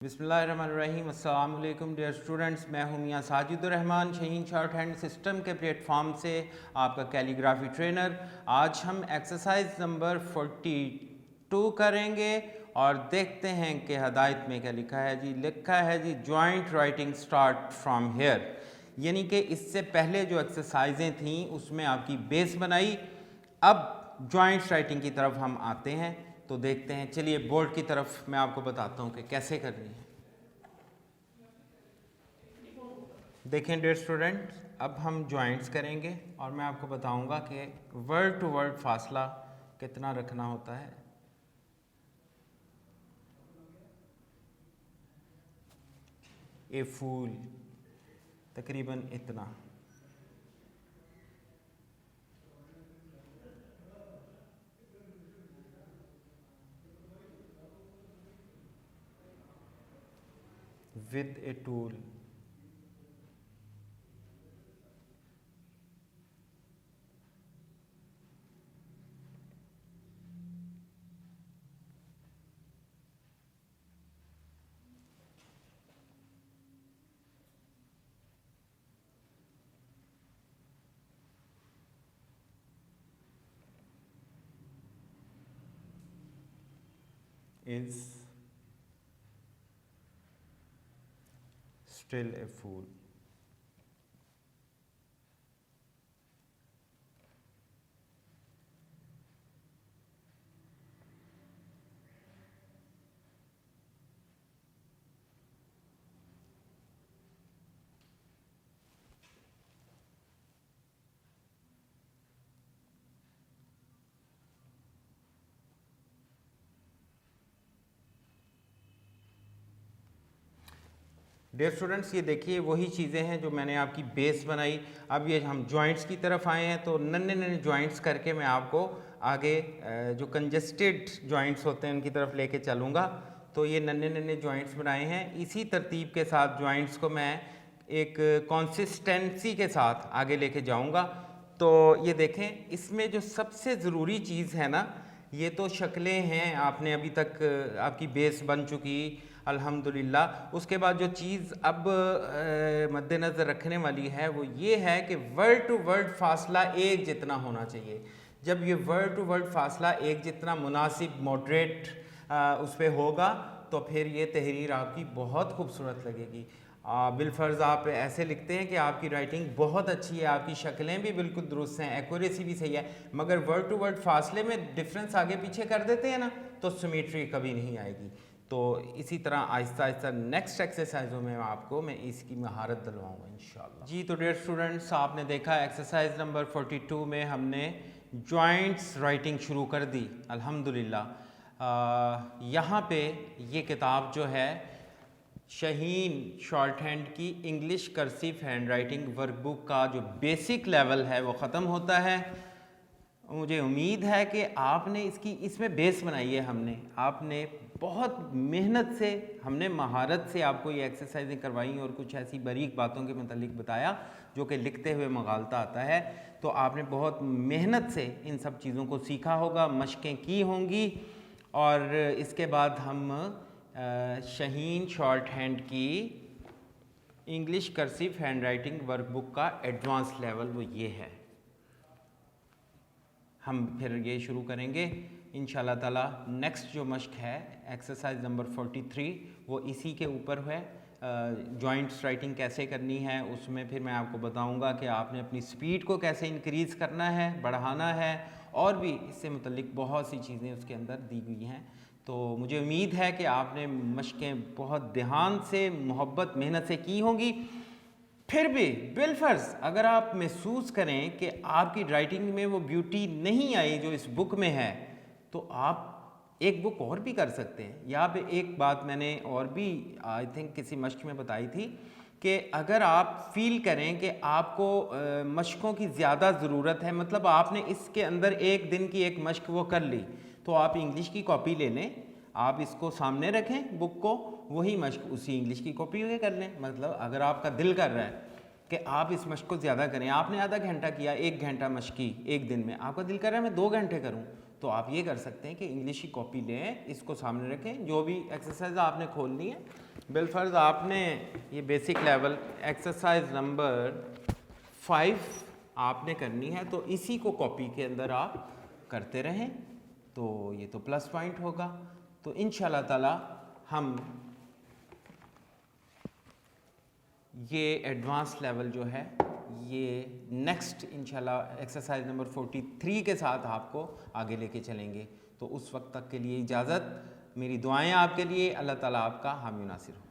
बिस्मिल्लाहिर्रहमानिर्रहीम। अस्सलाम वालेकुम डियर स्टूडेंट्स, मैं हूं मियां साजिदुर्रहमान शहीन शॉर्ट हैंड सिस्टम के प्लेटफॉर्म से आपका कैलीग्राफी ट्रेनर। आज हम एक्सरसाइज नंबर 42 करेंगे और देखते हैं कि हदायत में क्या लिखा है जी। लिखा है जी joint writing start from here, यानी कि इससे पहले जो एक्सरसाइजें थीं उसमें आपकी बेस बनाई, अब जॉइंट राइटिंग की तरफ हम आते हैं। तो देखते हैं, चलिए बोर्ड की तरफ मैं आपको बताता हूँ कि कैसे करनी है। देखें डियर स्टूडेंट, अब हम जॉइंट्स करेंगे और मैं आपको बताऊंगा कि वर्ड टू वर्ड फासला कितना रखना होता है। ए फूल तकरीबन इतना, with a tool is still a fool। Dear students, ये देखिए वही चीज़ें हैं जो मैंने आपकी बेस बनाई। अब ये हम जॉइंट्स की तरफ आए हैं, तो नन्हे नन्हे जॉइंट्स करके मैं आपको आगे जो कंजेस्टेड जॉइंट्स होते हैं उनकी तरफ लेके चलूँगा। तो ये नन्हे नन्हे जॉइंट्स बनाए हैं, इसी तरतीब के साथ जॉइंट्स को मैं एक कंसिस्टेंसी के साथ आगे लेके जाऊँगा। तो ये देखें, इसमें जो सबसे ज़रूरी चीज़ है ना, ये तो शक्लें हैं, आपने अभी तक आपकी बेस बन चुकी अल्हम्दुलिल्लाह। उसके बाद जो चीज़ अब मद्देनज़र रखने वाली है वो ये है कि वर्ड टू वर्ड फासला एक जितना होना चाहिए। जब ये वर्ड टू वर्ड फासला एक जितना मुनासिब मॉडरेट उस पर होगा तो फिर ये तहरीर आपकी बहुत खूबसूरत लगेगी। बिलफर्ज आप ऐसे लिखते हैं कि आपकी राइटिंग बहुत अच्छी है, आपकी शक्लें भी बिल्कुल दुरुस्त हैं, एक्यूरेसी भी सही है, मगर वर्ड टू वर्ड फासले में डिफरेंस आगे पीछे कर देते हैं ना, तो सिमेट्री कभी नहीं आएगी। तो इसी तरह आहिस्ता आहिस्ता नेक्स्ट एक्सरसाइजों में आपको मैं इसकी महारत दिलवाऊंगा इंशाल्लाह जी। तो डियर स्टूडेंट्स, आपने देखा एक्सरसाइज नंबर 42 में हमने जॉइंट्स राइटिंग शुरू कर दी अल्हम्दुलिल्लाह। यहाँ पे ये किताब जो है शहीन शॉर्ट हैंड की English cursive hand writing workbook का जो बेसिक लेवल है वो ख़त्म होता है। मुझे उम्मीद है कि आपने इसमें बेस बनाई है, आपने बहुत मेहनत से, हमने महारत से आपको ये एक्सरसाइजें करवाई और कुछ ऐसी बारीक बातों के मतलब बताया जो कि लिखते हुए मगालता आता है। तो आपने बहुत मेहनत से इन सब चीज़ों को सीखा होगा, मशकें की होंगी, और इसके बाद हम शहीन शॉर्ट हैंड की English cursive hand writing workbook का एडवांस लेवल वो ये है, हम फिर ये शुरू करेंगे इंशाल्लाह ताला। नेक्स्ट जो मश्क है एक्सरसाइज नंबर 43 वो इसी के ऊपर है, जॉइंट्स राइटिंग कैसे करनी है। उसमें फिर मैं आपको बताऊंगा कि आपने अपनी स्पीड को कैसे इंक्रीज़ करना है, बढ़ाना है, और भी इससे मुतल्लिक बहुत सी चीज़ें उसके अंदर दी गई हैं। तो मुझे उम्मीद है कि आपने मशकें बहुत ध्यान से, मोहब्बत, मेहनत से की होंगी। फिर भी बिलफर्ज अगर आप महसूस करें कि आपकी राइटिंग में वो ब्यूटी नहीं आई जो इस बुक में है, तो आप एक बुक और भी कर सकते हैं। यहाँ पे एक बात मैंने और भी आई थिंक किसी मश्क में बताई थी कि अगर आप फील करें कि आपको मशकों की ज़्यादा ज़रूरत है, मतलब आपने इसके अंदर एक दिन की एक मश्क वो कर ली, तो आप इंग्लिश की कॉपी ले लें, आप इसको सामने रखें बुक को, वही मश्क उसी इंग्लिश की कॉपी में कर लें। मतलब अगर आपका दिल कर रहा है कि आप इस मश्क को ज़्यादा करें, आपने आधा घंटा किया, 1 घंटा मश्क की एक दिन में, आपका दिल कर रहा है मैं 2 घंटे करूं, तो आप ये कर सकते हैं कि इंग्लिश की कॉपी लें, इसको सामने रखें, जो भी एक्सरसाइज आपने खोलनी है बिलफर्ज आपने ये बेसिक लेवल एक्सरसाइज नंबर 5 आपने करनी है, तो इसी को कॉपी के अंदर आप करते रहें, तो ये तो प्लस पॉइंट होगा। तो इंशाल्लाह ताला हम ये एडवांस लेवल जो है ये नेक्स्ट इंशाल्लाह एक्सरसाइज नंबर 43 के साथ आपको आगे लेके चलेंगे। तो उस वक्त तक के लिए इजाज़त, मेरी दुआएं आपके लिए, अल्लाह ताला आपका हामी नासिर हो।